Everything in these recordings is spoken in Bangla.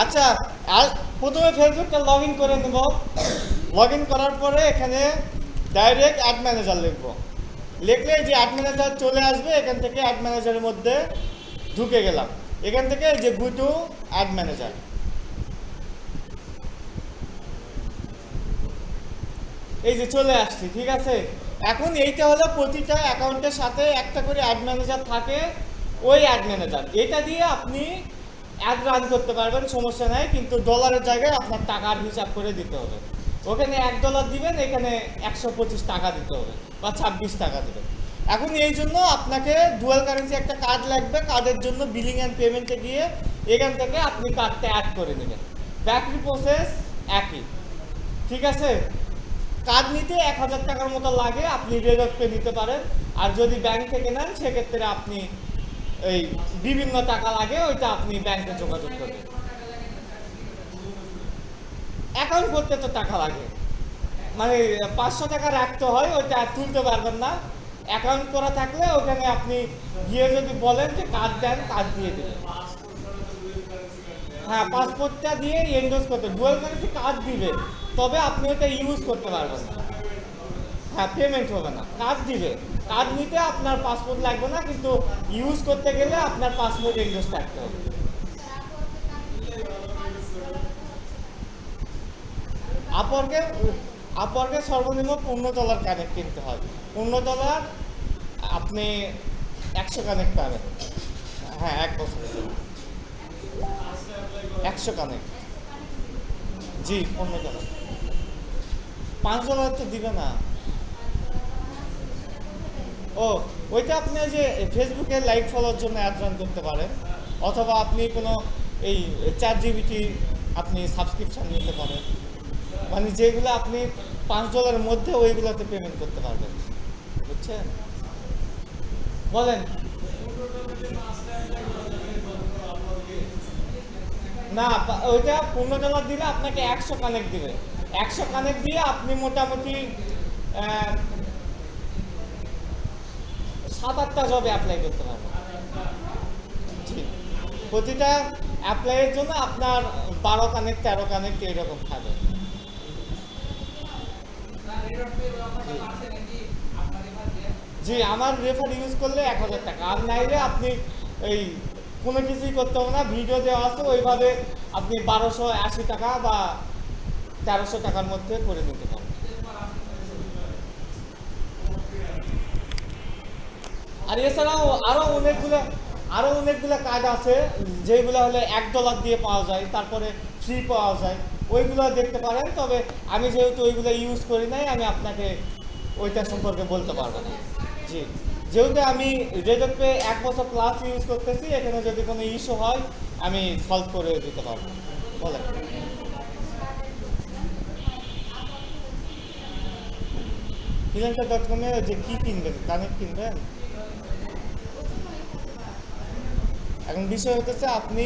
আচ্ছা, আর প্রথমে ফেসবুকটা লগ ইন করে নেব। লগ ইন করার পরে এখানে ডাইরেক্ট অ্যাড ম্যানেজার লিখব। লিখলে যে অ্যাড ম্যানেজার চলে আসবে, এখান থেকে অ্যাড ম্যানেজারের মধ্যে ঢুকে গেলাম। এখান থেকে যে গো টু অ্যাড ম্যানেজার, এই যে চলে আসছি, ঠিক আছে। এখন এইটা হলো প্রতিটা অ্যাকাউন্টের সাথে একটা করে অ্যাড ম্যানেজার থাকে, ওই অ্যাড ম্যানেজার এটা দিয়ে আপনি অ্যাড রান করতে পারবেন, সমস্যা নাই। কিন্তু ডলারের জায়গায় আপনার টাকার হিসাব করে দিতে হবে। ওখানে $1 দিবেন, এখানে 125 টাকা দিতে হবে বা 26 টাকা দিবেন। এখন এই জন্য আপনাকে ডুয়াল কারেন্সি একটা কার্ড লাগবে। কার্ডের জন্য বিলিং অ্যান্ড পেমেন্টে গিয়ে এখান থেকে আপনি কার্ডটা অ্যাড করে নেবেন। ব্যাটারি প্রসেস একই, ঠিক আছে। কার্ড নিতে 1000 টাকার মতো লাগে, আপনি রেডক পে নিতে পারেন। আর যদি ব্যাংক থেকে নেন সেক্ষেত্রে আপনি এই বিভিন্ন টাকা লাগে, ওইটা আপনি ব্যাংকে যোগাযোগ করবেন। অ্যাকাউন্ট করতে তো টাকা লাগে, মানে 500 টাকা রাখতে হয়, ওইটা তুলতে পারবেন না। অ্যাকাউন্ট করা থাকলে ওখানে আপনি গিয়ে যদি বলেন যে কার্ড দেন, কার্ড দিয়ে দেবেন। হ্যাঁ, পাসপোর্টটা দিয়ে এন্ডোজ করতে ডুয়াল কারেন্সি কার্ড দিবে, তবে আপনি ওটা ইউজ করতে পারবেন না। হ্যাঁ, পেমেন্ট হবে না, কার্ড দিবে। কার্ড নিতে আপনার পাসপোর্ট লাগবে না, কিন্তু ইউজ করতে গেলে আপনার পাসপোর্ট এন্ডোজ থাকতে হবে। আপওয়ার্কে আপওয়ার্কে সর্বনিম্ন $15 কানেক্ট কিনতে হয়। $15 আপনি 100 কানেক্ট পাবেন। হ্যাঁ, 1 বছরের জন্য 100 কানেক্ট। জি, $15। $5 তো দিবে না। ও, ওইটা আপনি যে ফেসবুকে লাইভ ফলোর জন্য অ্যাড রান করতে পারেন, অথবা আপনি কোনো এই ChatGPT আপনি সাবস্ক্রিপশন নিতে পারেন, মানে যেগুলো আপনি $5 মধ্যে ওইগুলোতে পেমেন্ট করতে পারবেন, বুঝছেন? বলেন। না, ওইটা $15 দিলে আপনাকে 100 কানেক্ট দিবে। 100 কানেক্ট দিয়ে আপনি মোটামুটি 7-8টা জবে অ্যাপ্লাই করতে পারবেন। জি, প্রতিটা অ্যাপ্লাইয়ের জন্য আপনার 12 কানেক্ট 13 কানেক্ট এইরকম থাকে। জি, আমার রেফার ইউজ করলে 1000 টাকা, আর নাইলে আপনি এই কোনো কিছুই করতে হবে না। ভিডিও দেওয়া আছে, ওইভাবে আপনি 1280 টাকা বা 1300 টাকার মধ্যে করে নিতে পারেন। আর এছাড়াও আরো অনেকগুলো কাজ আছে, যেগুলো হলে $1 দিয়ে পাওয়া যায়, তারপরে ফ্রি পাওয়া যায়, ওইগুলো দেখতে পারেন। তবে আমি যেহেতু ওইগুলো ইউজ করি নাই, আমি আপনাকে ওইটা সম্পর্কে বলতে পারবো না। জি, যেহেতু আমি রেডক পে 1 বছর প্লাস ইউজ করতেছি, এখানে যদি কোনো ইস্যু হয় আমি সলভ করে দিতে পারবো। বলেন। freelancer.com এ যে কি কিনবেন, কানেক্ট কিনবেন। এখন বিষয় হতেছে আপনি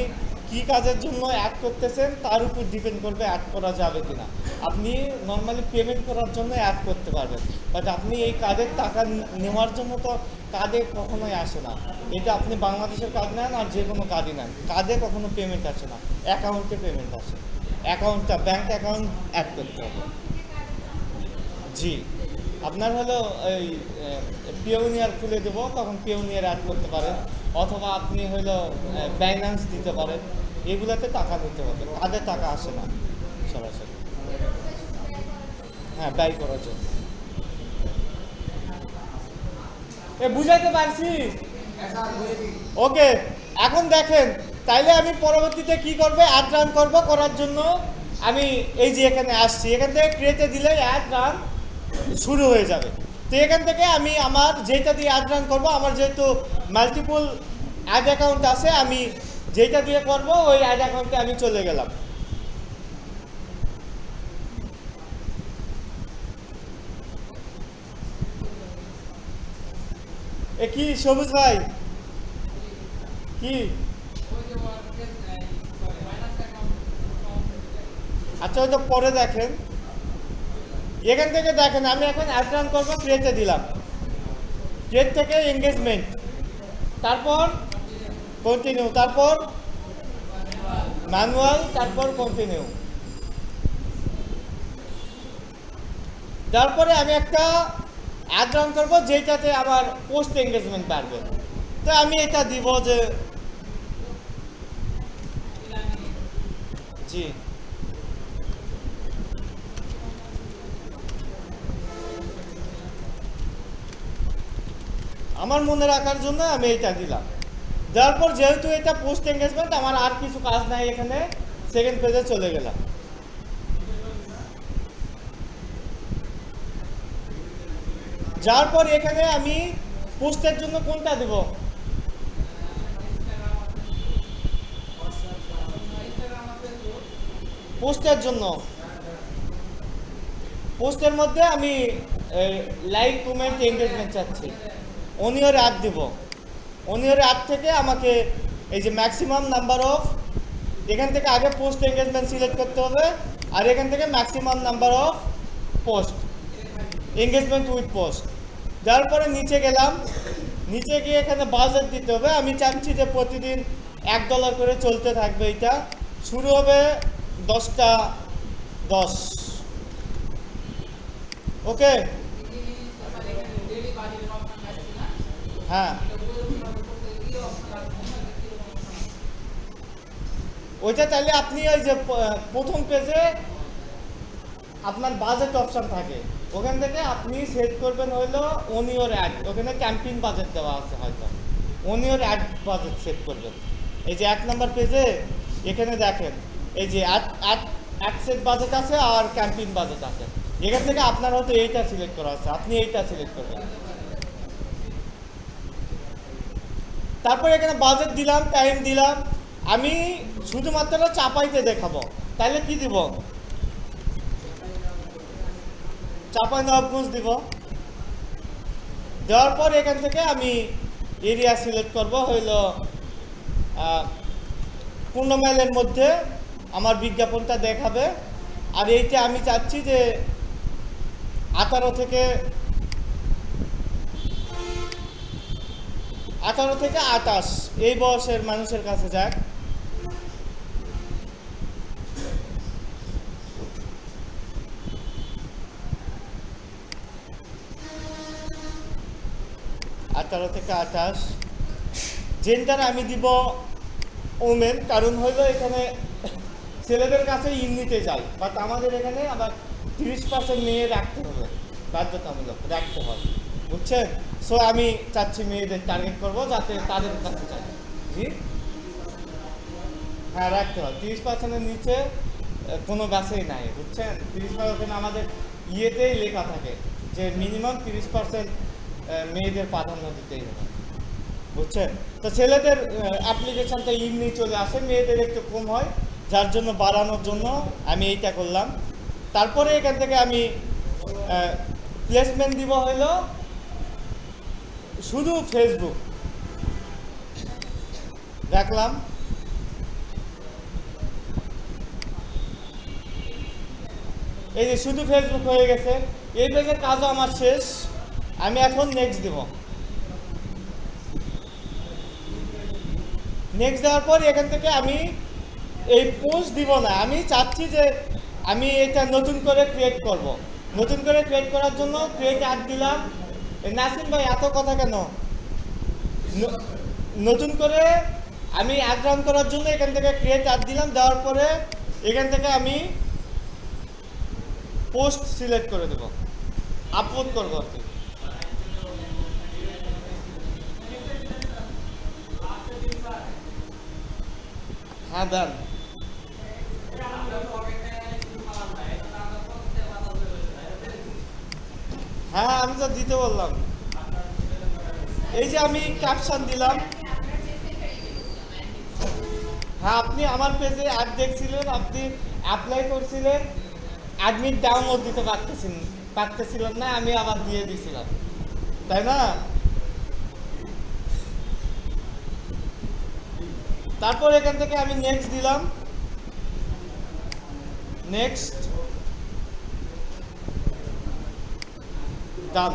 কি কাজের জন্য অ্যাড করতেছেন, তার উপর ডিপেন্ড করবে অ্যাড করা যাবে কিনা। আপনি নর্মালি পেমেন্ট করার জন্য অ্যাড করতে পারবেন, বাট আপনি এই কাজের টাকা নেওয়ার জন্য তো কাজে কখনোই আসে না। এটা আপনি বাংলাদেশের কাজ নেন আর যে কোনো কাজই নেন, কাজে কখনো পেমেন্ট আসে না, অ্যাকাউন্টে পেমেন্ট আসে। অ্যাকাউন্টটা ব্যাংক অ্যাকাউন্ট অ্যাড করতে হবে। জি, আপনার হলো এই পিওনিয়ার খুলে দেবো, তখন পিওনিয়ার অ্যাড করতে পারেন, অথবা আপনি হলো বাইন্যান্স দিতে পারেন। এগুলোতে টাকা নিতে হবে, কাজে টাকা আসে না সরাসরি। হ্যাঁ, ব্যয় করার জন্য। বুঝাইতে পারছি? ওকে, এখন দেখেন, তাইলে আমি পরবর্তীতে কি করবে, অ্যাড রান করবো। করার জন্য আমি এই যে এখানে আসছি, এখান থেকে ক্রিয়েটে দিলে অ্যাড রান শুরু হয়ে যাবে। তো এখান থেকে আমি আমার যেটা দিয়ে অ্যাড রান করবো, আমার যেহেতু মাল্টিপল অ্যাড অ্যাকাউন্ট আছে, আমি যেটা দিয়ে করব ওই অ্যাড অ্যাকাউন্টে আমি চলে গেলাম। এ কি সবুজ ভাই, কি? আচ্ছা, ওই তো পরে দেখেন। এখান থেকে দেখেন, আমি এখন অ্যাড রান করবো, ক্রিয়েটে দিলাম। ক্রিয়েট থেকে এঙ্গেজমেন্ট, তারপর কন্টিনিউ, তারপর ম্যানুয়াল, তারপর কন্টিনিউ। তারপরে আমি একটা অ্যাড রান করবো যেটাতে আমার পোস্ট এঙ্গেজমেন্ট বাড়বে। তো আমি এটা দিব যে জি আমার মনে রাখার জন্য আমি এটা দিলাম। দেওয়ার পর যেহেতু এটা পোস্ট এঙ্গেজমেন্ট, আমার আর কিছু কাজ নাই, এখানে সেকেন্ড পেজে চলে গেলাম। যার পর এখানে আমি পোস্টের জন্য কোনটা দেব? পোস্টের জন্য পোস্টের মধ্যে আমি লাইক, কমেন্ট, এঙ্গেজমেন্ট চাচ্ছি। অনিয়র অ্যাড দিব। অনিয়র অ্যাড থেকে আমাকে এই যে ম্যাক্সিমাম নাম্বার অফ, এখান থেকে আগে পোস্ট এঙ্গেজমেন্ট সিলেক্ট করতে হবে, আর এখান থেকে maximum number of post engagement with post. যার পরে নিচে গেলাম, নিচে গিয়ে এখানে বাজেট দিতে হবে। আমি চাচ্ছি যে প্রতিদিন $1 করে চলতে থাকবে। এটা শুরু হবে 10টা 10। ওকে, হ্যাঁ ওইটা চাইলে আপনি ওই যে প্রথম পেজে আপনার বাজেট অপশন থাকে, ওখান থেকে আপনি সেট করবেন হইলো অন ইওর অ্যাড। ওখানে ক্যাম্পেইন বাজেট দেওয়া আছে, হয়তো on your ad budget set করবেন। এই যে 1 নম্বর পেজে এখানে দেখেন এই যে অ্যাড সেট বাজেট আছে আর ক্যাম্পেইন বাজেট আছে। এখান থেকে আপনার হয়তো এইটা সিলেক্ট করা আছে, আপনি এইটা সিলেক্ট করবেন। তারপর এখানে বাজেট দিলাম, টাইম দিলাম। আমি শুধুমাত্র চাপাইতে দেখাবো, তাহলে কি দিব? চাঁপাইনবাবগঞ্জ দিব। দেওয়ার পর এখান থেকে আমি এরিয়া সিলেক্ট করব হইল 15 মাইলের মধ্যে আমার বিজ্ঞাপনটা দেখাবে। আর এইটা আমি চাচ্ছি যে 18 থেকে 28 এই বয়সের মানুষের কাছে যাক। জেন্ডার আমি দিব ওমেন, কারণ হইলো এখানে ছেলেদের কাছে ইউনিটে যায়, বাট আমাদের এখানে আবার 30% মেয়ে রাখতে হবে, বাধ্যতামূলক রাখতে হয়, বুঝছেন? সো আমি চাচ্ছি মেয়েদের টার্গেট করব যাতে তাদের কাছে যায়। জি হ্যাঁ, রাখতে হয়। 30%-এর নিচে কোনো গাছেই নাই, বুঝছেন? 30% আমাদের ইয়েতেই লেখা থাকে যে মিনিমাম 30% মেয়েদের প্রাধান্য দিতেই হবে, বুঝছেন? তো ছেলেদের অ্যাপ্লিকেশনটা এমনি চলে আসে, মেয়েদের একটু কম হয়, যার জন্য বাড়ানোর জন্য আমি এইটা করলাম। তারপরে এখান থেকে আমি প্লেসমেন্ট দিব হইলো শুধু ফেসবুক রাখলাম। এই যে শুধু ফেসবুক হয়ে গেছে। এই পেজের কাজও আমার শেষ। আমি এখন নেক্সট দিব। নেক্সট দেওয়ার পর এখান থেকে আমি এই পোস্ট দিব না, আমি চাচ্ছি যে আমি এটা নতুন করে ক্রিয়েট করব। নতুন করে ক্রিয়েট করার জন্য ক্রিয়েট অ্যাড দিলাম। নাসিম ভাই এত কথা কেন? নতুন করে আমি অ্যাড রান করার জন্য এখান থেকে ক্রিয়েট অ্যাড দিলাম। দেওয়ার পরে এখান থেকে আমি পোস্ট সিলেক্ট করে দেব, আপলোড করবো আর কি। হ্যাঁ দেন। হ্যাঁ আমি তো দিতে বললাম। এই যে আমি ক্যাপশন দিলাম। হ্যাঁ, আপনি আমার পেজে অ্যাড দেখছিলেন, আপনি অ্যাপ্লাই করছিলেন, অ্যাডমিট ডাউনলোড দিতে পারতেছিলেন না, আমি আবার দিয়ে দিছিলাম, তাই না? তারপর এখান থেকে আমি নেক্সট দিলাম। নেক্সট, ডান।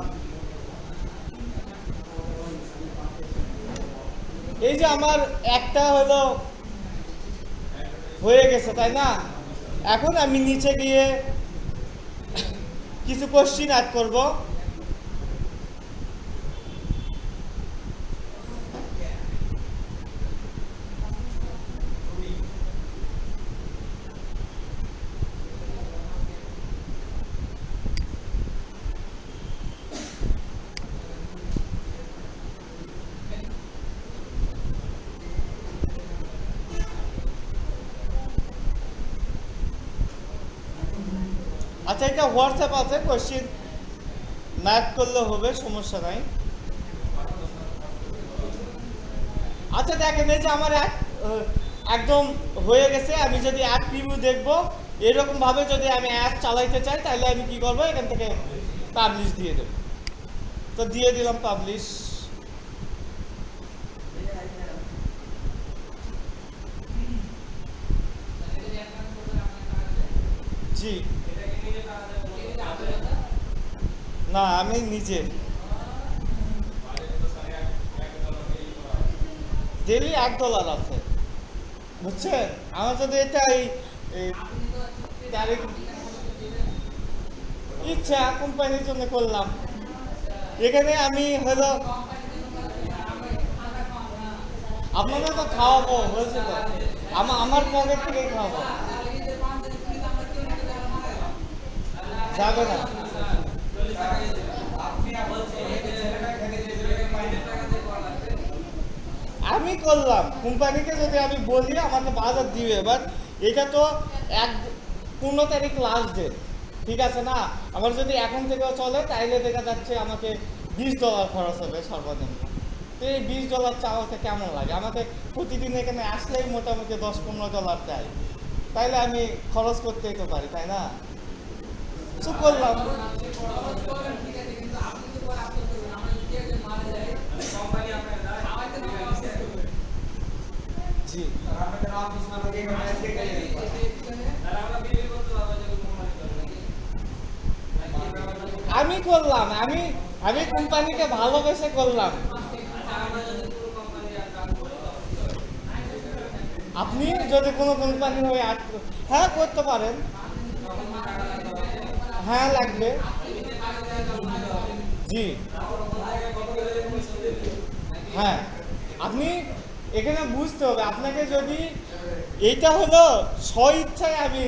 এই যে আমার একটা হলো হয়ে গেছে তাই না? এখন আমি নিচে গিয়ে কিছু কোশ্চিন অ্যাড করব। আচ্ছা, এটা হোয়াটসঅ্যাপ আছে, কোশ্চিন ম্যাথ করলে হবে, সমস্যা নাই। আচ্ছা দেখেন, এই যে আমার একদম হয়ে গেছে। আমি যদি অ্যাড প্রিভিউ দেখবো, এরকম ভাবে যদি আমি অ্যাড চালাইতে চাই, তাহলে আমি কি করবো, এখান থেকে পাবলিশ দিয়ে দেবো। তো দিয়ে দিলাম পাবলিশ। জি না, আমি নিজে ডেলি $1 আছে, বুঝছেন? আমার যদি এটা এই ইচ্ছা কোম্পানির জন্য করলাম, এখানে আমি হলো আপনাদের তো খাওয়াবো, হয়েছে তো, আমার পকেট থেকেই খাওয়াবো, যাবে না। আমি করলাম, কোম্পানিকে যদি আমি বলি আমাকে বাজার দিবে, বাট এটা তো 15 তারিখ লাস্ট ডেট, ঠিক আছে না? আমার যদি এখন থেকেও চলে, তাইলে দেখা যাচ্ছে আমাকে $20 খরচ হবে সর্বনিম্ন। তো এই $20 চাওয়াতে কেমন লাগে? আমাকে প্রতিদিন এখানে আসলেই মোটামুটি $10-15 দেয়, তাইলে আমি খরচ করতেই তো পারি, তাই না? কিছু করলাম। জি আমি করলাম, আমি কোম্পানিকে ভালোবেসে করলাম। আপনি যদি কোনো কোম্পানি হয়ে হ্যাঁ করতে পারেন, হ্যাঁ লাগবে। জি হ্যাঁ, আপনি এখানে বুঝতে হবে আপনাকে, যদি এইটা হলো স্বইচ্ছায় আমি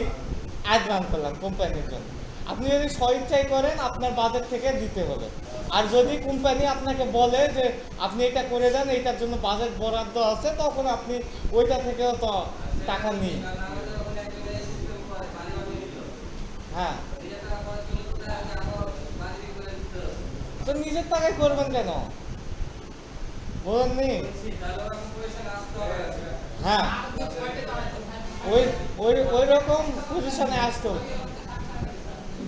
অ্যাড রান করলাম কোম্পানির জন্য, আপনি যদি স্বইচ্ছায় করেন আপনার বাজেট থেকে দিতে হবে। আর যদি কোম্পানি আপনাকে বলে যে আপনি এটা করে দেন, এইটার জন্য বাজেট বরাদ্দ আছে, তখন আপনি ওইটা থেকেও তো টাকা নিন। হ্যাঁ, তো নিজের টাকায় করবেন কেন বলেননি? হ্যাঁ, ওই রকম পজিশনে আসতে হবে।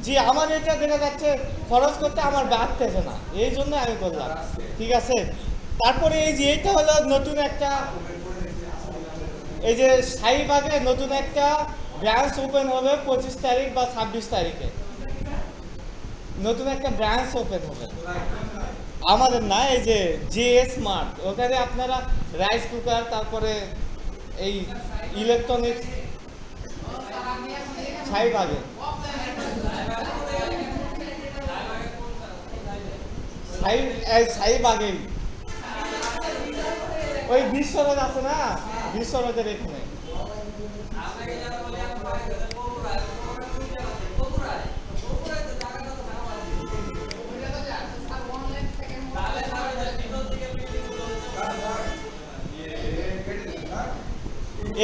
জি, আমার এটা দেখা যাচ্ছে খরচ করতে আমার বাড়তেছে না, এই জন্য আমি করলাম, ঠিক আছে। তারপরে এই যে এটা হলো নতুন একটা, এই যে শাহীবাগে নতুন একটা ব্রাঞ্চ ওপেন হবে 25 তারিখ বা 26 তারিখে, নতুন একটা ব্রাঞ্চ ওপেন হবে। আমাদের না, এই যে জিএস মার্ট, ওখানে আপনারা রাইস কুকার, তারপরে এই ইলেকট্রনিক্স, শাহীবাগে শাহীবাগেই ওই বিশ্বরোড আছে না, বিশ্বরোডের এখানে।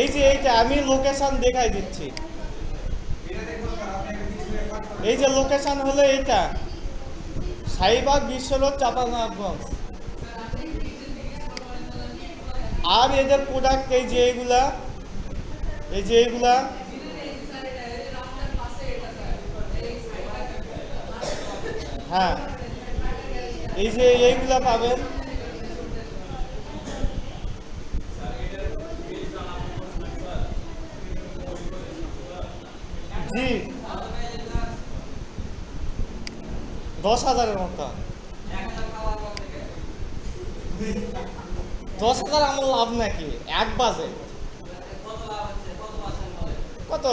এই যে এইটা আমি লোকেশন দেখাই দিচ্ছি, এই যে লোকেশন হলো এইটা, শাহীবাগ, বিশ্বরোড, চাঁপাইনবাবগঞ্জ। আর এদের প্রোডাক্ট এই যে এইগুলা, এই যে এইগুলা, হ্যাঁ এই যে এইগুলা পাবেন। জি 10,000-এর মতো। 10,000 আমার লাভ নাকি? এক বাজে কত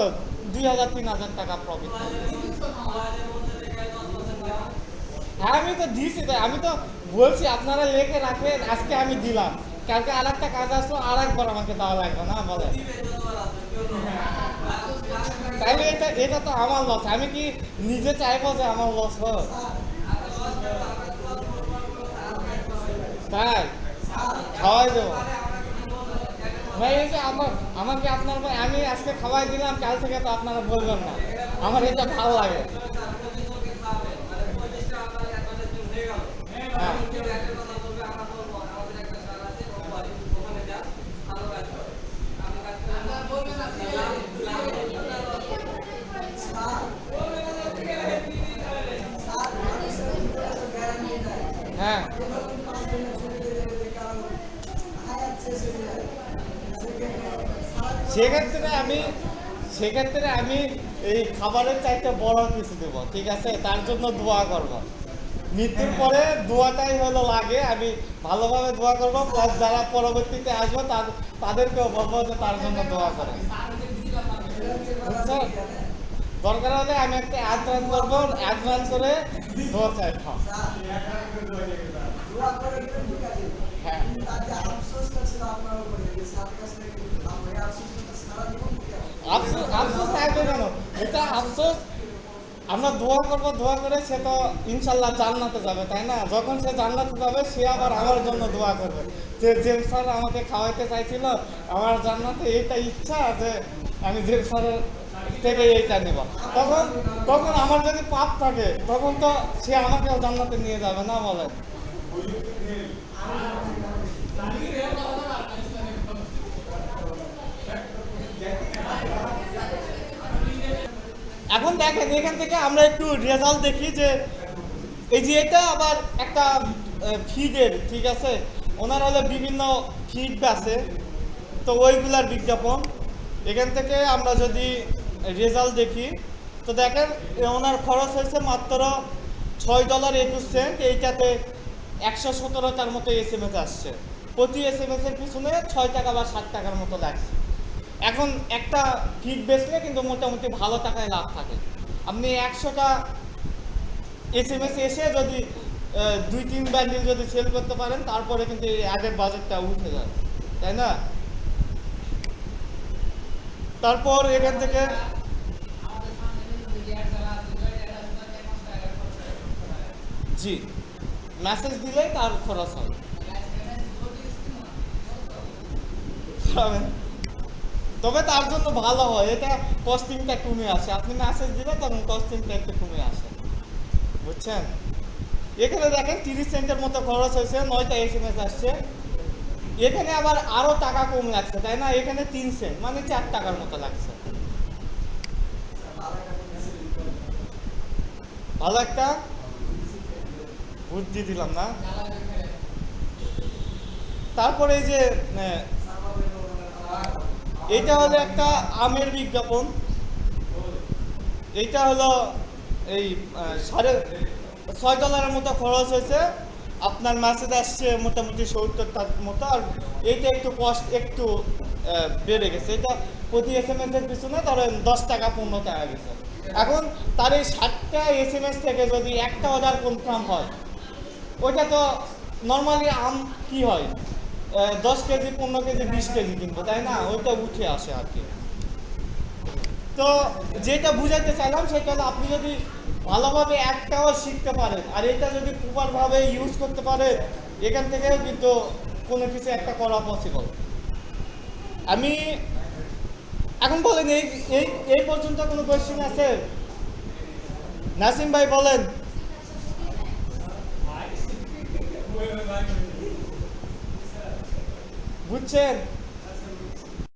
2000-3000 টাকা প্রফিট। হ্যাঁ আমি তো দিছি, আমি তো বলছি আপনারা লেখে রাখেন, আজকে আমি দিলাম, কালকে আর একটা কাজ আসলো আর একবার আমাকে দেওয়া লাগবে না বলেন। তাইলে এটা এটা তো আমার লস, আমি কি নিজে চাইবো যে আমার লস হোক? তাই খাওয়াই দেবো ভাই, এই যে আমাকে আপনার ভাই আমি আজকে খাওয়াই দিলাম, কাল থেকে তো আপনারা বলবেন না, আমার এটা ভালো লাগে। হ্যাঁ হ্যাঁ সেক্ষেত্রে আমি এই খাবারের চাইতে বড় কিছু দেবো, ঠিক আছে? তার জন্য দোয়া করব, মৃত্যুর পরে দোয়াটাই হলো লাগে, আমি ভালোভাবে দোয়া করবো, প্লাস যারা পরবর্তীতে আসবো তাদেরকেও বলবো যে তার জন্য দোয়া করে, বুঝছেন? দরকার হলে আমি একটা অ্যাড করবো, অ্যাড করে দোয়া চাইবো। হ্যাঁ আফসোস থাকবে কেন? এটা আফসোস, আমরা দোয়া করবো, দোয়া করে সে তো ইনশাল্লাহ জান্নাতে যাবে, তাই না? যখন সে জান্নাতে যাবে সে আবার আমার জন্য দোয়া করবে যে জেম স্যার আমাকে খাওয়াইতে চাইছিল, আমার জান্নাতে এইটা ইচ্ছা যে আমি জেম স্যারের থেকে এইটা নিব। তখন আমার যদি পাপ থাকে তখন তো সে আমাকেও জান্নাতে নিয়ে যাবে না বলেন? এখন দেখেন এখান থেকে আমরা একটু রেজাল্ট দেখি যে এই যে এটা আবার একটা ফিডের, ঠিক আছে? ওনার হলে বিভিন্ন ফিড আছে, তো ওইগুলার বিজ্ঞাপন। এখান থেকে আমরা যদি রেজাল্ট দেখি তো দেখেন ওনার খরচ হয়েছে মাত্র $6.21। এইটাতে 117টার মতো SMS আসছে, প্রতি SMS এর পিছনে 6 টাকা বা 7 টাকার মতো লাগছে। এখন একটা ফিড বেচলে কিন্তু মোটামুটি ভালো টাকায় লাভ থাকে। আপনি 100টা SMS এসে যদি 2-3 বান্ডিল যদি সেল করতে পারেন তারপরে কিন্তু এই অ্যাডের বাজেটটা উঠে যায়, তাই না? তারপর এখান থেকে জি মেসেজ দিলেই তার খরচ হয়, তবে তার জন্য ভালো হয়, এটা কস্টিংটা কমে আসে। আপনি মেসেজ দিলে তখন কস্টিংটা একটু কমে আসে, বুঝছেন? এখানে দেখেন 30 সেন্টের মতো খরচ হয়েছে, 9টা SMS আসছে। এখানে আবার আরো টাকা কম লাগছে, তাই না? এখানে 3 সেন্ট মানে 4 টাকার মতো লাগছে। ভালো একটা বুদ্ধি দিলাম না? তারপরে এই যে এটা হলো একটা আমের বিজ্ঞাপন, এইটা হলো এই $6.5 মতো খরচ হয়েছে, আপনার মেসেজ আসছে মোটামুটি 70টার মতো, আর এইটা একটু কস্ট একটু বেড়ে গেছে, এটা প্রতি SMS এর পিছনে ধরেন 10 টাকা 15 টাকা গেছে। এখন তার এই 60টা SMS থেকে যদি একটা অর্ডার কনফার্ম হয়, ওইটা তো নর্মালি আম কি হয় 10 কেজি 15 কেজি 20 কেজি কিনবো, তাই না? ওইটা উঠে আসে আর কি। তো যেটা বুঝাইতে চাইলাম সেটা হলো আপনি যদি ভালোভাবে একটাও শিখতে পারেন আর এটা যদি প্রপারভাবে ইউজ করতে পারেন, এখান থেকেও কিন্তু কোনো কিছু একটা করা পসিবল। আমি এখন বলেন এই পর্যন্ত কোনো কোয়েশ্চেন আছে? নাসিম ভাই বলেন। বুঝছেন?